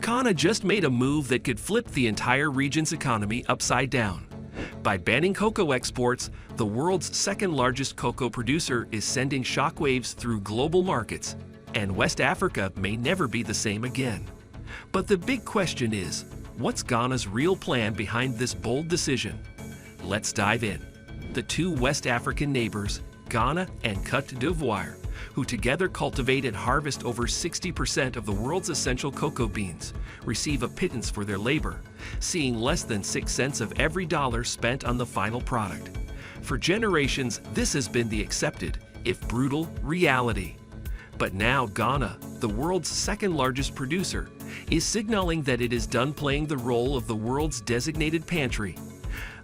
Ghana just made a move that could flip the entire region's economy upside down. By banning cocoa exports, the world's second-largest cocoa producer is sending shockwaves through global markets, and West Africa may never be the same again. But the big question is, what's Ghana's real plan behind this bold decision? Let's dive in. The two West African neighbors, Ghana and Côte d'Ivoire, who together cultivate and harvest over 60% of the world's essential cocoa beans, receive a pittance for their labor, seeing less than 6 cents of every dollar spent on the final product. For generations, this has been the accepted, if brutal, reality. But now Ghana, the world's second-largest producer, is signaling that it is done playing the role of the world's designated pantry.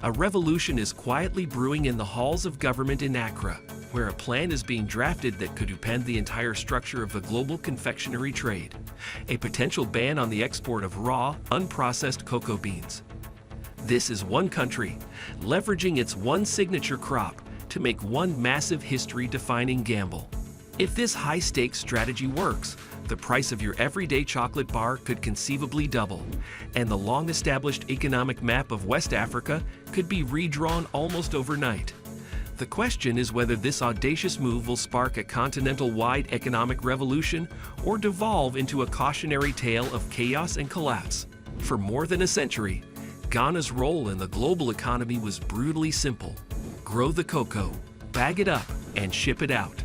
A revolution is quietly brewing in the halls of government in Accra, where a plan is being drafted that could upend the entire structure of the global confectionery trade. A potential ban on the export of raw, unprocessed cocoa beans. This is one country leveraging its one signature crop to make one massive history-defining gamble. If this high-stakes strategy works, the price of your everyday chocolate bar could conceivably double, and the long-established economic map of West Africa could be redrawn almost overnight. The question is whether this audacious move will spark a continental-wide economic revolution or devolve into a cautionary tale of chaos and collapse. For more than a century, Ghana's role in the global economy was brutally simple: grow the cocoa, bag it up, and ship it out.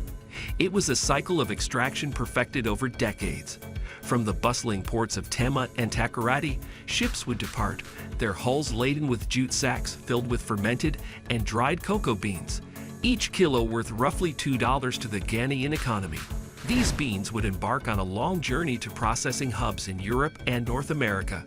It was a cycle of extraction perfected over decades. From the bustling ports of Tema and Takoradi, ships would depart, their hulls laden with jute sacks filled with fermented and dried cocoa beans, each kilo worth roughly $2 to the Ghanaian economy. These beans would embark on a long journey to processing hubs in Europe and North America.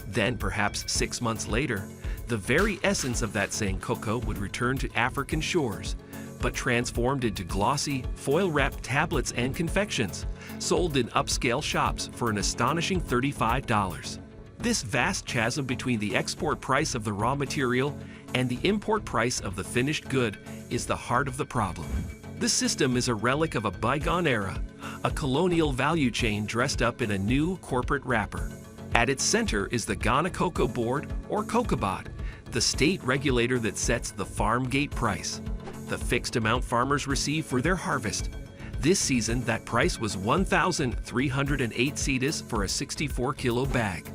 Then, perhaps 6 months later, the very essence of that same cocoa would return to African shores, but transformed into glossy, foil-wrapped tablets and confections, sold in upscale shops for an astonishing $35. This vast chasm between the export price of the raw material and the import price of the finished good is the heart of the problem. The system is a relic of a bygone era, a colonial value chain dressed up in a new corporate wrapper. At its center is the Ghana Cocoa Board, or COCOBOD, the state regulator that sets the farm gate price, the fixed amount farmers receive for their harvest. This season, that price was 1,308 cedis for a 64-kilo bag.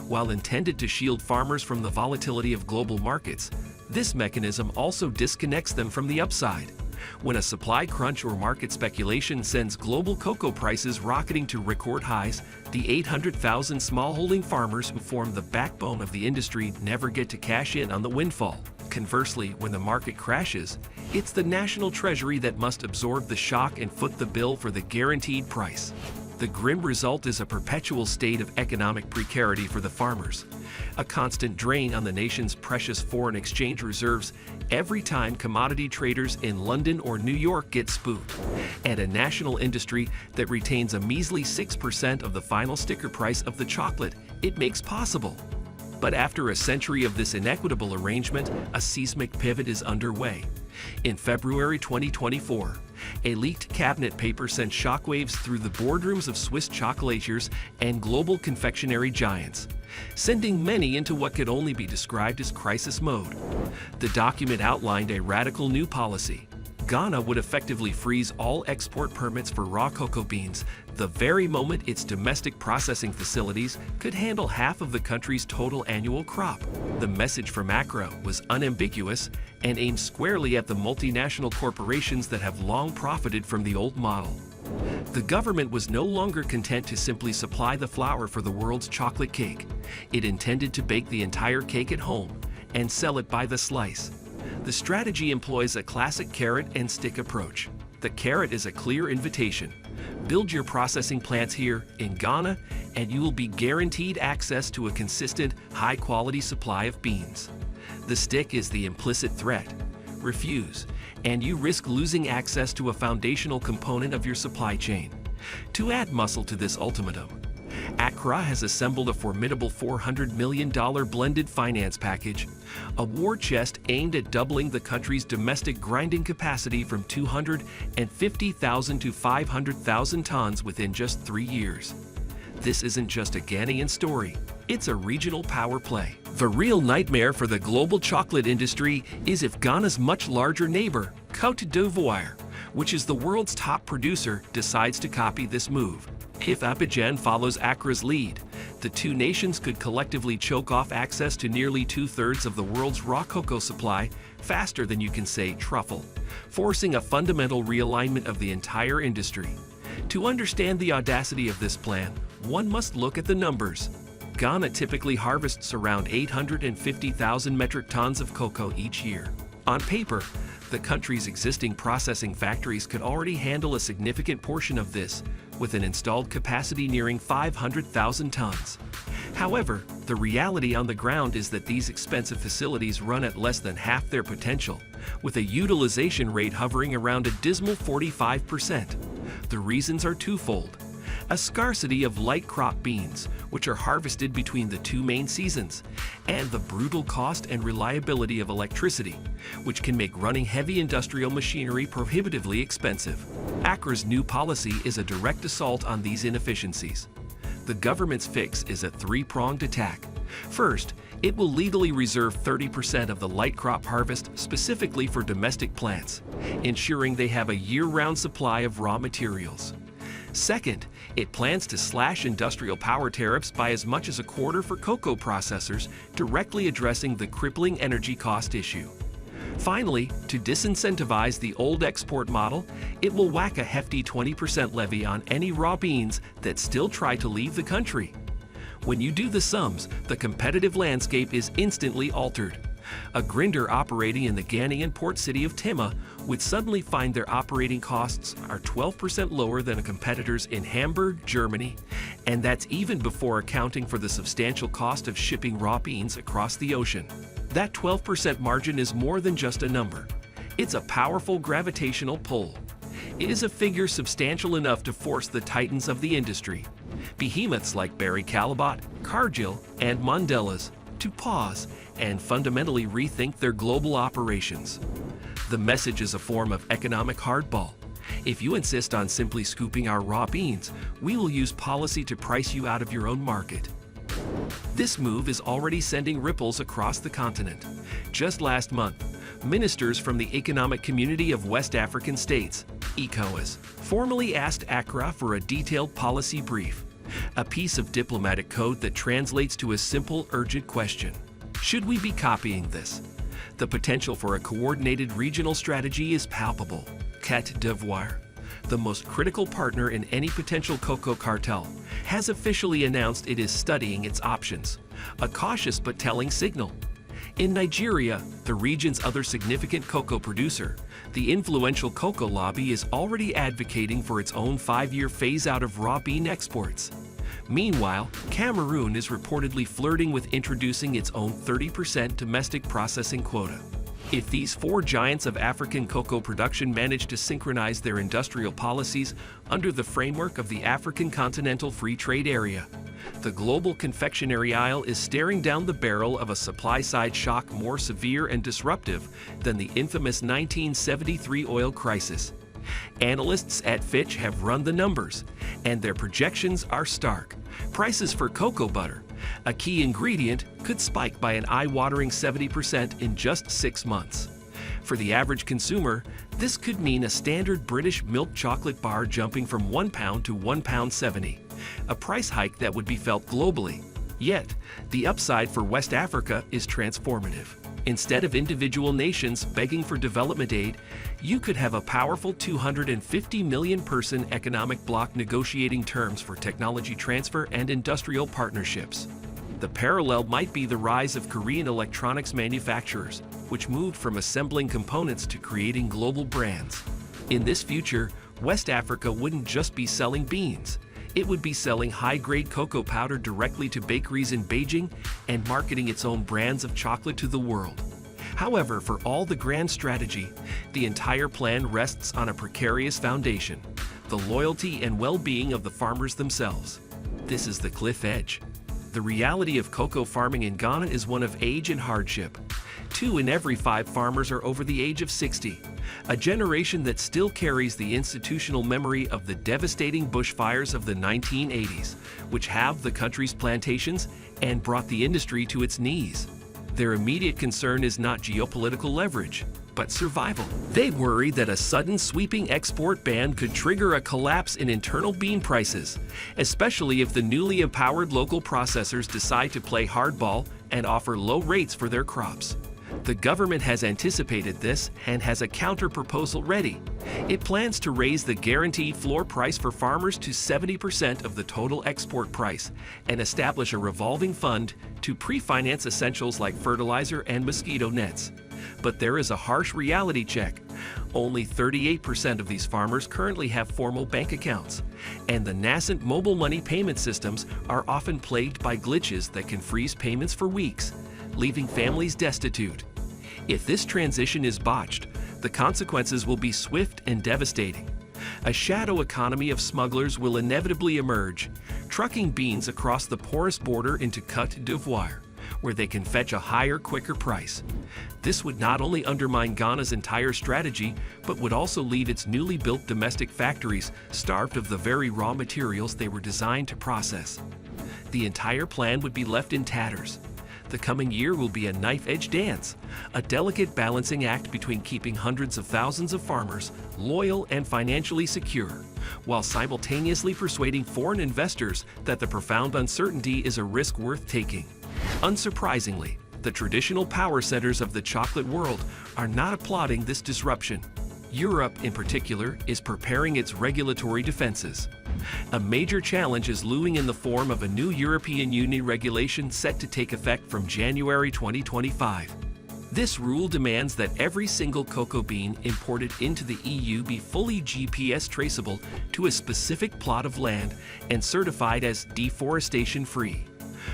While intended to shield farmers from the volatility of global markets, this mechanism also disconnects them from the upside. When a supply crunch or market speculation sends global cocoa prices rocketing to record highs, the 800,000 smallholding farmers who form the backbone of the industry never get to cash in on the windfall. Conversely, when the market crashes, it's the national treasury that must absorb the shock and foot the bill for the guaranteed price. The grim result is a perpetual state of economic precarity for the farmers, a constant drain on the nation's precious foreign exchange reserves every time commodity traders in London or New York get spooked, and a national industry that retains a measly 6% of the final sticker price of the chocolate it makes possible. But after a century of this inequitable arrangement, a seismic pivot is underway. In February 2024, a leaked cabinet paper sent shockwaves through the boardrooms of Swiss chocolatiers and global confectionery giants, sending many into what could only be described as crisis mode. The document outlined a radical new policy. Ghana would effectively freeze all export permits for raw cocoa beans the very moment its domestic processing facilities could handle half of the country's total annual crop. The message from Accra was unambiguous and aimed squarely at the multinational corporations that have long profited from the old model. The government was no longer content to simply supply the flour for the world's chocolate cake. It intended to bake the entire cake at home and sell it by the slice. The strategy employs a classic carrot and stick approach. The carrot is a clear invitation. Build your processing plants here in Ghana, and you will be guaranteed access to a consistent, high-quality supply of beans. The stick is the implicit threat. Refuse, and you risk losing access to a foundational component of your supply chain. To add muscle to this ultimatum, Accra has assembled a formidable $400 million blended finance package, a war chest aimed at doubling the country's domestic grinding capacity from 250,000 to 500,000 tons within just 3 years. This isn't just a Ghanaian story, it's a regional power play. The real nightmare for the global chocolate industry is if Ghana's much larger neighbor, Côte d'Ivoire, which is the world's top producer, decides to copy this move. If Abidjan follows Accra's lead, the two nations could collectively choke off access to nearly 2/3 of the world's raw cocoa supply faster than you can say truffle, forcing a fundamental realignment of the entire industry. To understand the audacity of this plan, one must look at the numbers. Ghana typically harvests around 850,000 metric tons of cocoa each year. On paper, the country's existing processing factories could already handle a significant portion of this, with an installed capacity nearing 500,000 tons. However, the reality on the ground is that these expensive facilities run at less than half their potential, with a utilization rate hovering around a dismal 45%. The reasons are twofold. A scarcity of light crop beans, which are harvested between the two main seasons, and the brutal cost and reliability of electricity, which can make running heavy industrial machinery prohibitively expensive. Accra's new policy is a direct assault on these inefficiencies. The government's fix is a three-pronged attack. First, it will legally reserve 30% of the light crop harvest specifically for domestic plants, ensuring they have a year-round supply of raw materials. Second, it plans to slash industrial power tariffs by as much as a quarter for cocoa processors, directly addressing the crippling energy cost issue. Finally, to disincentivize the old export model, it will whack a hefty 20% levy on any raw beans that still try to leave the country. When you do the sums, the competitive landscape is instantly altered. A grinder operating in the Ghanaian port city of Tema would suddenly find their operating costs are 12% lower than competitors in Hamburg, Germany, and that's even before accounting for the substantial cost of shipping raw beans across the ocean. That 12% margin is more than just a number. It's a powerful gravitational pull. It is a figure substantial enough to force the titans of the industry, behemoths like Barry Callebaut, Cargill, and Mondelez, to pause and fundamentally rethink their global operations. The message is a form of economic hardball. If you insist on simply scooping our raw beans, we will use policy to price you out of your own market. This move is already sending ripples across the continent. Just last month, ministers from the Economic Community of West African States, ECOWAS, formally asked Accra for a detailed policy brief, a piece of diplomatic code that translates to a simple, urgent question. Should we be copying this? The potential for a coordinated regional strategy is palpable. Côte d'Ivoire, the most critical partner in any potential cocoa cartel, has officially announced it is studying its options, a cautious but telling signal. In Nigeria, the region's other significant cocoa producer, the influential cocoa lobby is already advocating for its own 5-year phase-out of raw bean exports. Meanwhile, Cameroon is reportedly flirting with introducing its own 30% domestic processing quota. If these four giants of African cocoa production manage to synchronize their industrial policies under the framework of the African Continental Free Trade Area, the global confectionery aisle is staring down the barrel of a supply-side shock more severe and disruptive than the infamous 1973 oil crisis. Analysts at Fitch have run the numbers, and their projections are stark. Prices for cocoa butter, a key ingredient, could spike by an eye-watering 70% in just 6 months. For the average consumer, this could mean a standard British milk chocolate bar jumping from £1 to £1.70, a price hike that would be felt globally. Yet, the upside for West Africa is transformative. Instead of individual nations begging for development aid, you could have a powerful 250 million person economic bloc negotiating terms for technology transfer and industrial partnerships. The parallel might be the rise of Korean electronics manufacturers, which moved from assembling components to creating global brands. In this future, West Africa wouldn't just be selling beans. It would be selling high-grade cocoa powder directly to bakeries in Beijing and marketing its own brands of chocolate to the world. However, for all the grand strategy, the entire plan rests on a precarious foundation: the loyalty and well-being of the farmers themselves. This is the cliff edge. The reality of cocoa farming in Ghana is one of age and hardship. 2 in every 5 farmers are over the age of 60, a generation that still carries the institutional memory of the devastating bushfires of the 1980s, which halved the country's plantations and brought the industry to its knees. Their immediate concern is not geopolitical leverage, but survival. They worry that a sudden sweeping export ban could trigger a collapse in internal bean prices, especially if the newly empowered local processors decide to play hardball and offer low rates for their crops. The government has anticipated this and has a counter-proposal ready. It plans to raise the guaranteed floor price for farmers to 70% of the total export price and establish a revolving fund to pre-finance essentials like fertilizer and mosquito nets. But there is a harsh reality check. Only 38% of these farmers currently have formal bank accounts, and the nascent mobile money payment systems are often plagued by glitches that can freeze payments for weeks, leaving families destitute. If this transition is botched, the consequences will be swift and devastating. A shadow economy of smugglers will inevitably emerge, trucking beans across the porous border into Côte d'Ivoire, where they can fetch a higher, quicker price. This would not only undermine Ghana's entire strategy, but would also leave its newly built domestic factories starved of the very raw materials they were designed to process. The entire plan would be left in tatters. The coming year will be a knife-edge dance, a delicate balancing act between keeping hundreds of thousands of farmers loyal and financially secure, while simultaneously persuading foreign investors that the profound uncertainty is a risk worth taking. Unsurprisingly, the traditional power centers of the chocolate world are not applauding this disruption. Europe, in particular, is preparing its regulatory defenses. A major challenge is looming in the form of a new European Union regulation set to take effect from January 2025. This rule demands that every single cocoa bean imported into the EU be fully GPS traceable to a specific plot of land and certified as deforestation-free.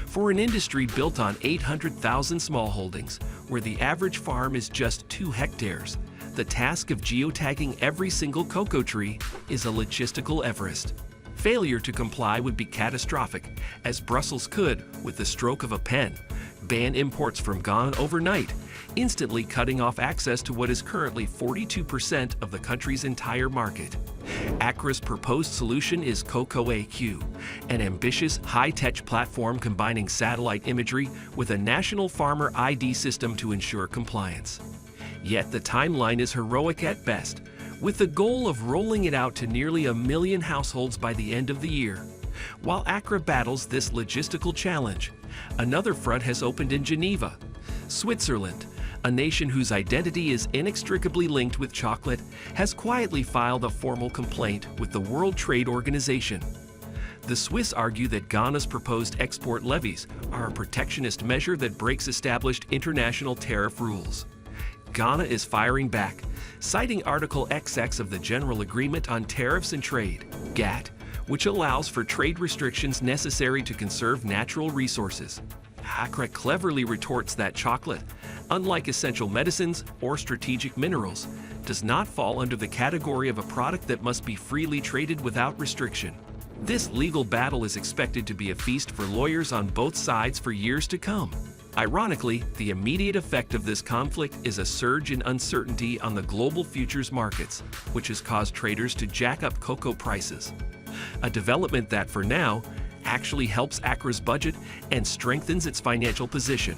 For an industry built on 800,000 smallholdings, where the average farm is just 2 hectares, the task of geotagging every single cocoa tree is a logistical Everest. Failure to comply would be catastrophic, as Brussels could, with the stroke of a pen, ban imports from Ghana overnight, instantly cutting off access to what is currently 42% of the country's entire market. Accra's proposed solution is CocoAQ, an ambitious, high-tech platform combining satellite imagery with a national farmer ID system to ensure compliance. Yet the timeline is heroic at best, with the goal of rolling it out to nearly 1 million households by the end of the year. While Accra battles this logistical challenge, another front has opened in Geneva. Switzerland, a nation whose identity is inextricably linked with chocolate, has quietly filed a formal complaint with the World Trade Organization. The Swiss argue that Ghana's proposed export levies are a protectionist measure that breaks established international tariff rules. Ghana is firing back, citing Article XX of the General Agreement on Tariffs and Trade, GATT, which allows for trade restrictions necessary to conserve natural resources. Accra cleverly retorts that chocolate, unlike essential medicines or strategic minerals, does not fall under the category of a product that must be freely traded without restriction. This legal battle is expected to be a feast for lawyers on both sides for years to come. Ironically, the immediate effect of this conflict is a surge in uncertainty on the global futures markets, which has caused traders to jack up cocoa prices. A development that, for now, actually helps Accra's budget and strengthens its financial position.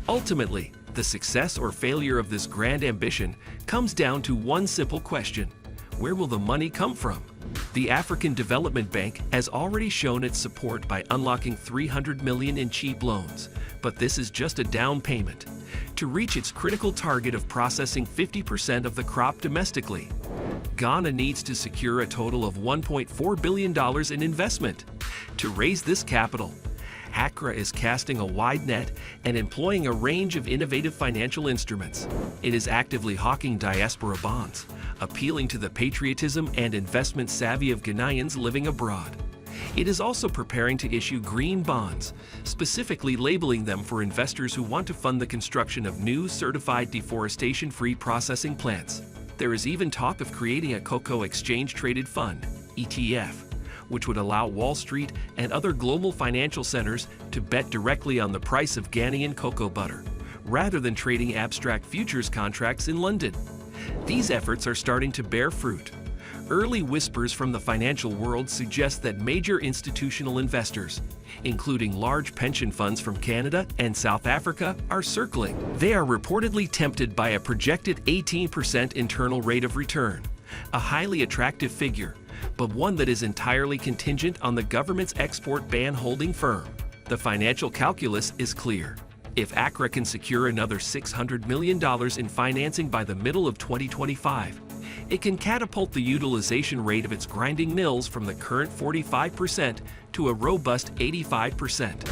Ultimately, the success or failure of this grand ambition comes down to one simple question: where will the money come from? The African Development Bank has already shown its support by unlocking $300 million in cheap loans, but this is just a down payment. To reach its critical target of processing 50% of the crop domestically, Ghana needs to secure a total of $1.4 billion in investment. To raise this capital, Accra is casting a wide net and employing a range of innovative financial instruments. It is actively hawking diaspora bonds, appealing to the patriotism and investment savvy of Ghanaians living abroad. It is also preparing to issue green bonds, specifically labeling them for investors who want to fund the construction of new certified deforestation-free processing plants. There is even talk of creating a cocoa exchange-traded fund, ETF, which would allow Wall Street and other global financial centers to bet directly on the price of Ghanaian cocoa butter, rather than trading abstract futures contracts in London. These efforts are starting to bear fruit. Early whispers from the financial world suggest that major institutional investors, including large pension funds from Canada and South Africa, are circling. They are reportedly tempted by a projected 18% internal rate of return, a highly attractive figure, but one that is entirely contingent on the government's export ban holding firm. The financial calculus is clear. If Accra can secure another $600 million in financing by the middle of 2025, it can catapult the utilization rate of its grinding mills from the current 45% to a robust 85%.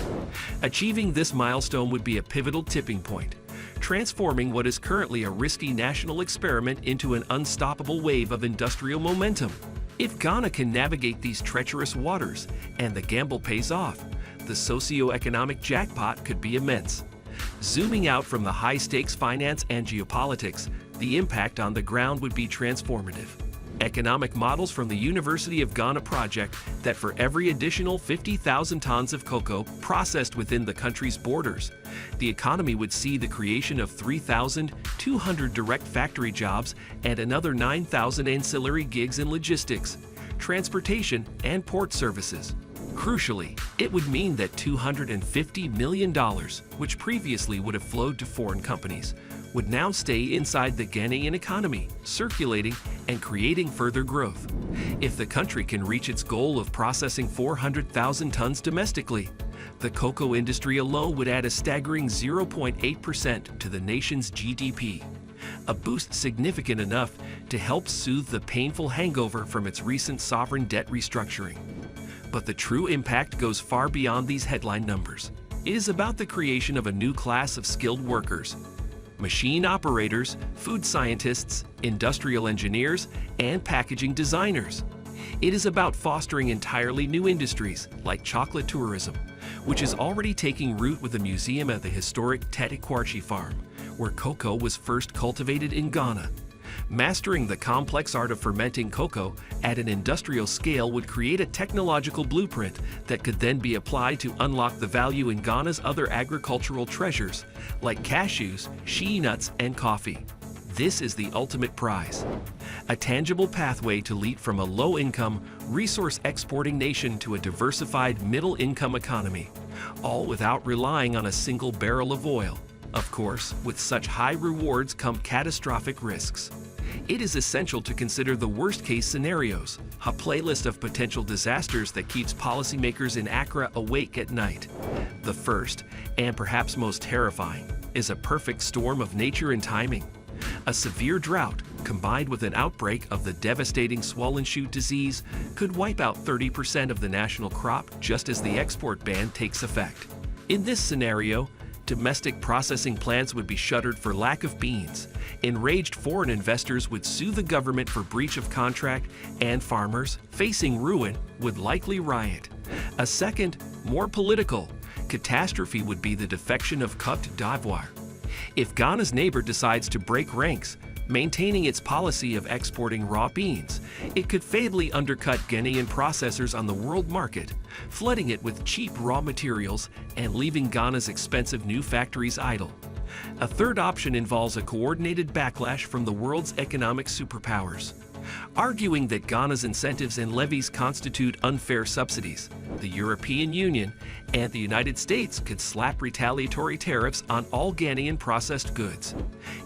Achieving this milestone would be a pivotal tipping point, transforming what is currently a risky national experiment into an unstoppable wave of industrial momentum. If Ghana can navigate these treacherous waters and the gamble pays off, the socioeconomic jackpot could be immense. Zooming out from the high-stakes finance and geopolitics, the impact on the ground would be transformative. Economic models from the University of Ghana project that for every additional 50,000 tons of cocoa processed within the country's borders, the economy would see the creation of 3,200 direct factory jobs and another 9,000 ancillary gigs in logistics, transportation, and port services. Crucially, it would mean that $250 million, which previously would have flowed to foreign companies, would now stay inside the Ghanaian economy, circulating and creating further growth. If the country can reach its goal of processing 400,000 tons domestically, the cocoa industry alone would add a staggering 0.8% to the nation's GDP, a boost significant enough to help soothe the painful hangover from its recent sovereign debt restructuring. But the true impact goes far beyond these headline numbers. It is about the creation of a new class of skilled workers: machine operators, food scientists, industrial engineers, and packaging designers. It is about fostering entirely new industries like chocolate tourism, which is already taking root with a museum at the historic Tetekwarchi farm, where cocoa was first cultivated in Ghana. Mastering the complex art of fermenting cocoa at an industrial scale would create a technological blueprint that could then be applied to unlock the value in Ghana's other agricultural treasures, like cashews, shea nuts, and coffee. This is the ultimate prize: a tangible pathway to leap from a low-income, resource-exporting nation to a diversified middle-income economy, all without relying on a single barrel of oil. Of course, with such high rewards come catastrophic risks. It is essential to consider the worst-case scenarios, a playlist of potential disasters that keeps policymakers in Accra awake at night. The first, and perhaps most terrifying, is a perfect storm of nature and timing. A severe drought, combined with an outbreak of the devastating swollen shoot disease, could wipe out 30% of the national crop just as the export ban takes effect. In this scenario, domestic processing plants would be shuttered for lack of beans. Enraged foreign investors would sue the government for breach of contract, and farmers, facing ruin, would likely riot. A second, more political catastrophe would be the defection of Côte d'Ivoire. If Ghana's neighbor decides to break ranks, maintaining its policy of exporting raw beans, it could fatally undercut Ghanaian processors on the world market, flooding it with cheap raw materials and leaving Ghana's expensive new factories idle. A third option involves a coordinated backlash from the world's economic superpowers. Arguing that Ghana's incentives and levies constitute unfair subsidies, the European Union and the United States could slap retaliatory tariffs on all Ghanaian processed goods,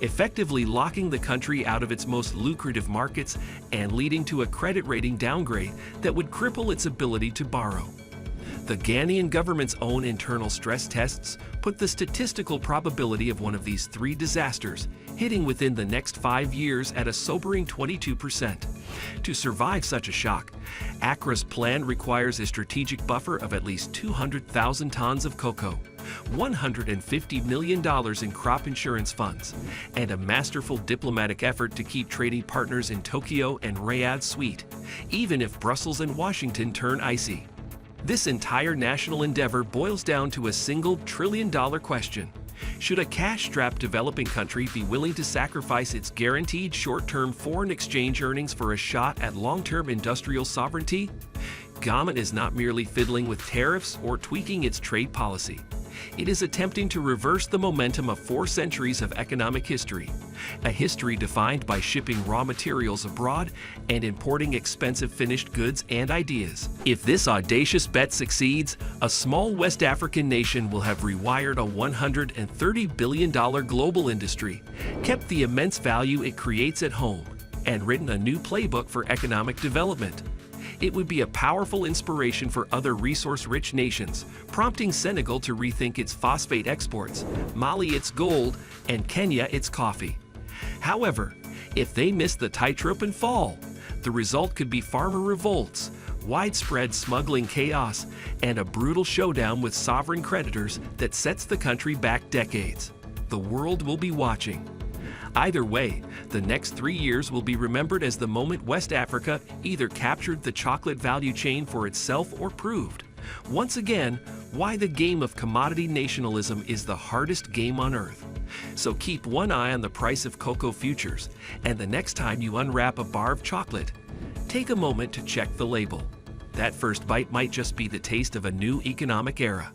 effectively locking the country out of its most lucrative markets and leading to a credit rating downgrade that would cripple its ability to borrow. The Ghanaian government's own internal stress tests put the statistical probability of one of these three disasters hitting within the next 5 years at a sobering 22%. To survive such a shock, Accra's plan requires a strategic buffer of at least 200,000 tons of cocoa, $150 million in crop insurance funds, and a masterful diplomatic effort to keep trading partners in Tokyo and Riyadh sweet, even if Brussels and Washington turn icy. This entire national endeavor boils down to a single trillion-dollar question. Should a cash-strapped developing country be willing to sacrifice its guaranteed short-term foreign exchange earnings for a shot at long-term industrial sovereignty? Ghana is not merely fiddling with tariffs or tweaking its trade policy. It is attempting to reverse the momentum of 4 centuries of economic history, a history defined by shipping raw materials abroad and importing expensive finished goods and ideas. If this audacious bet succeeds, a small West African nation will have rewired a $130 billion global industry, kept the immense value it creates at home, and written a new playbook for economic development. It would be a powerful inspiration for other resource-rich nations, prompting Senegal to rethink its phosphate exports, Mali its gold, and Kenya its coffee. However, if they miss the tightrope and fall, the result could be farmer revolts, widespread smuggling chaos, and a brutal showdown with sovereign creditors that sets the country back decades. The world will be watching. Either way, the next 3 years will be remembered as the moment West Africa either captured the chocolate value chain for itself or proved, once again, why the game of commodity nationalism is the hardest game on earth. So keep one eye on the price of cocoa futures, and the next time you unwrap a bar of chocolate, take a moment to check the label. That first bite might just be the taste of a new economic era.